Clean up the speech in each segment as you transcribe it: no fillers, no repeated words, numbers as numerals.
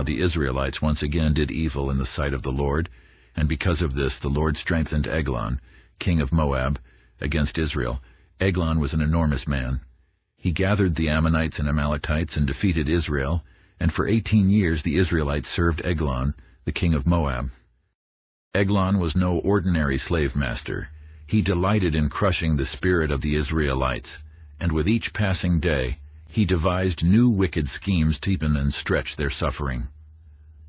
the Israelites once again did evil in the sight of the Lord, and because of this the Lord strengthened Eglon, king of Moab, against Israel. Eglon was an enormous man. He gathered the Ammonites and Amalekites and defeated Israel, and for 18 years the Israelites served Eglon, the king of Moab. Eglon was no ordinary slave master. He delighted in crushing the spirit of the Israelites, and with each passing day he devised new wicked schemes to deepen and stretch their suffering.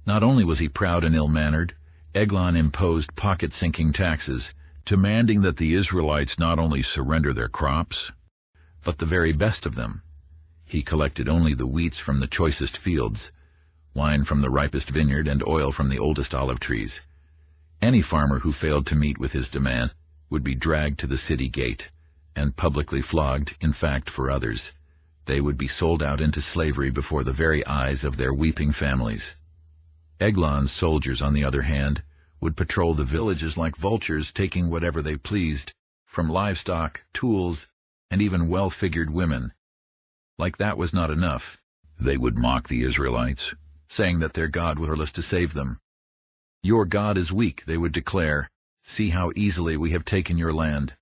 Not only was he proud and ill-mannered, Eglon imposed pocket-sinking taxes, demanding that the Israelites not only surrender their crops, but the very best of them. He collected only the wheats from the choicest fields, wine from the ripest vineyard, and oil from the oldest olive trees. Any farmer who failed to meet with his demand would be dragged to the city gate and publicly flogged. In fact, for others, they would be sold out into slavery before the very eyes of their weeping families. Eglon's soldiers, on the other hand, would patrol the villages like vultures, taking whatever they pleased, from livestock, tools, and even well-figured women. Like that was not enough, they would mock the Israelites, saying that their God was powerless to save them. "Your God is weak," they would declare. "See how easily we have taken your land.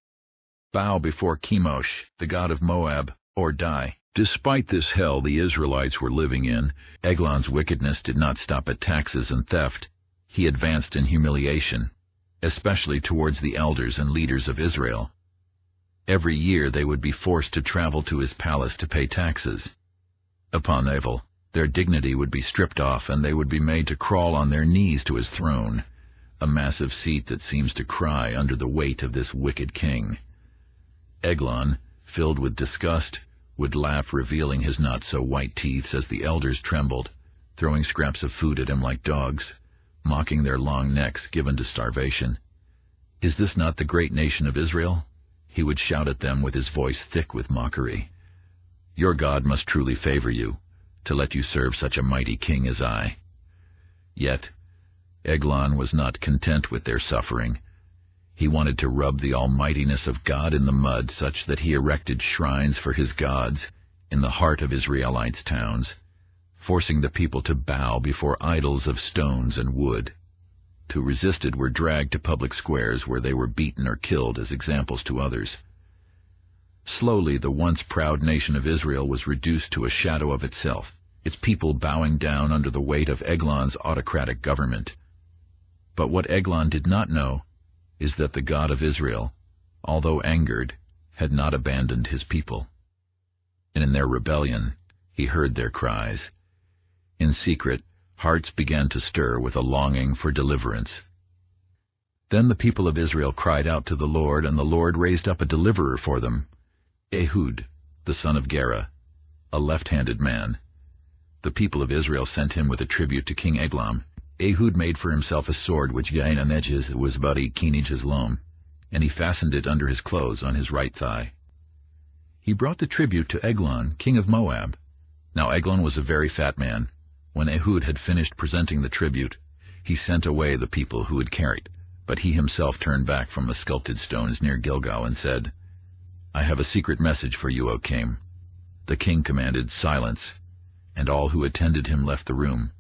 Bow before Chemosh, the god of Moab, or die." Despite this hell the Israelites were living in, Eglon's wickedness did not stop at taxes and theft. He advanced in humiliation, especially towards the elders and leaders of Israel. Every year they would be forced to travel to his palace to pay taxes. Upon arrival, their dignity would be stripped off and they would be made to crawl on their knees to his throne, a massive seat that seems to cry under the weight of this wicked king. Eglon, filled with disgust, would laugh, revealing his not-so-white teeth as the elders trembled, throwing scraps of food at him like dogs, mocking their long necks given to starvation. "Is this not the great nation of Israel?" he would shout at them with his voice thick with mockery. "Your God must truly favor you, to let you serve such a mighty king as I." Yet, Eglon was not content with their suffering. He wanted to rub the almightiness of God in the mud, such that he erected shrines for his gods in the heart of Israelites' towns, forcing the people to bow before idols of stones and wood. Who resisted were dragged to public squares where they were beaten or killed as examples to others. Slowly, the once proud nation of Israel was reduced to a shadow of itself, its people bowing down under the weight of Eglon's autocratic government. But what Eglon did not know is that the God of Israel, although angered, had not abandoned his people. And in their rebellion, he heard their cries. In secret, hearts began to stir with a longing for deliverance. Then the people of Israel cried out to the Lord, and the Lord raised up a deliverer for them, Ehud, the son of Gera, a left-handed man. The people of Israel sent him with a tribute to King Eglon. Ehud made for himself a sword which gained an edges was about 18 inches long, and he fastened it under his clothes on his right thigh. He brought the tribute to Eglon, king of Moab. Now Eglon was a very fat man. When Ehud had finished presenting the tribute, he sent away the people who had carried, but he himself turned back from the sculpted stones near Gilgal and said, "I have a secret message for you, O king." The king commanded silence, and all who attended him left the room.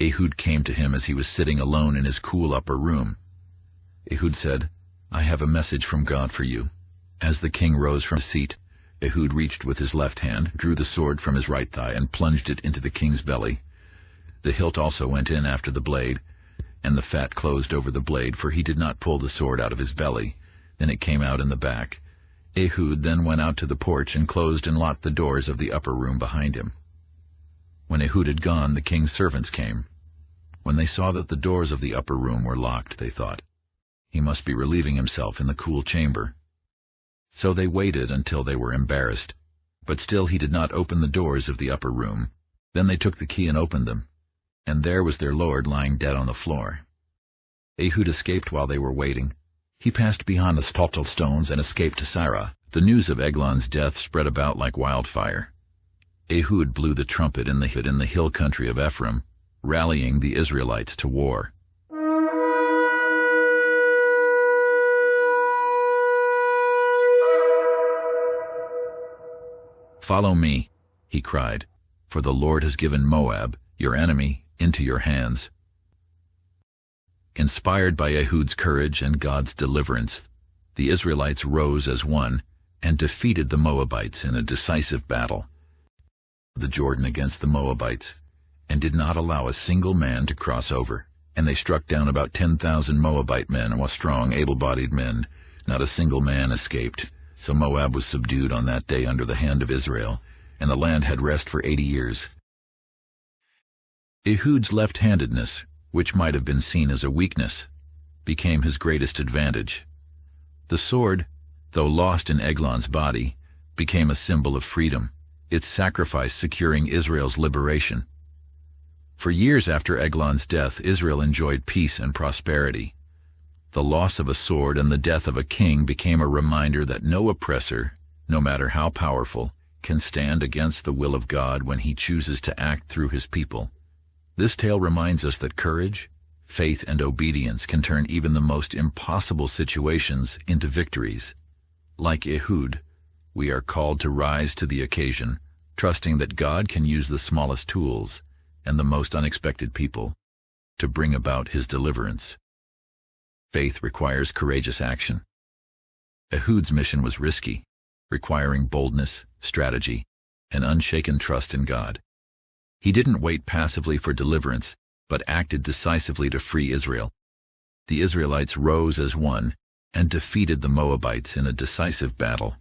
Ehud came to him as he was sitting alone in his cool upper room. Ehud said, "I have a message from God for you." As the king rose from his seat, Ehud reached with his left hand, drew the sword from his right thigh, and plunged it into the king's belly. The hilt also went in after the blade, and the fat closed over the blade, for he did not pull the sword out of his belly. Then it came out in the back. Ehud then went out to the porch and closed and locked the doors of the upper room behind him. When Ehud had gone, the king's servants came. When they saw that the doors of the upper room were locked, they thought, "He must be relieving himself in the cool chamber." So they waited until they were embarrassed, but still he did not open the doors of the upper room. Then they took the key and opened them, and there was their lord lying dead on the floor. Ehud escaped while they were waiting. He passed beyond the stoltal stones and escaped to Sarah. The news of Eglon's death spread about like wildfire. Ehud blew the trumpet in the hill country of Ephraim, rallying the Israelites to war. "Follow me," he cried, "for the Lord has given Moab, your enemy, into your hands." Inspired by Ehud's courage and God's deliverance, the Israelites rose as one and defeated the Moabites in a decisive battle. The Jordan against the Moabites, and did not allow a single man to cross over, and they struck down about 10,000 Moabite men, while strong, able-bodied men. Not a single man escaped. So Moab was subdued on that day under the hand of Israel, and the land had rest for 80 years. Ehud's left-handedness, which might have been seen as a weakness, became his greatest advantage. The sword, though lost in Eglon's body, became a symbol of freedom, its sacrifice securing Israel's liberation. For years after Eglon's death, Israel enjoyed peace and prosperity. The loss of a sword and the death of a king became a reminder that no oppressor, no matter how powerful, can stand against the will of God when he chooses to act through his people. This tale reminds us that courage, faith, and obedience can turn even the most impossible situations into victories. Like Ehud, we are called to rise to the occasion, trusting that God can use the smallest tools and the most unexpected people to bring about his deliverance. Faith requires courageous action. Ehud's mission was risky, requiring boldness, strategy, and unshaken trust in God. He didn't wait passively for deliverance, but acted decisively to free Israel. The Israelites rose as one and defeated the Moabites in a decisive battle.